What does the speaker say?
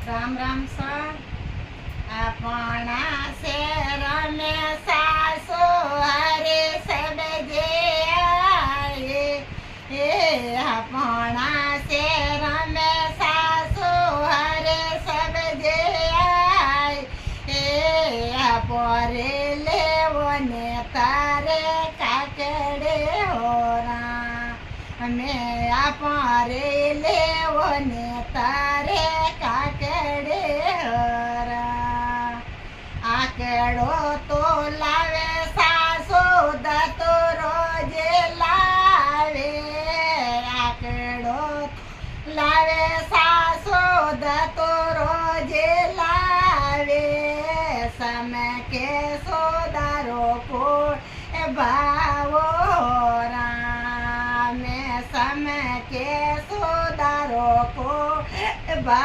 Ram Ram sir. આપણા share में सासो हरे सब जे आए हे આપણા શેર में सासो हरे सब जे आए हे પોરે લેવો ને તારે કાકડે હોરા અમે આપરે લેવો ને તારે કાકડે હોરા આકડો તો લાવે સાસુ દતો રોજે લાવે આકડો લાવે સાસુ દતો રોજે લાવે સમે કે સોદારો પોળ ભા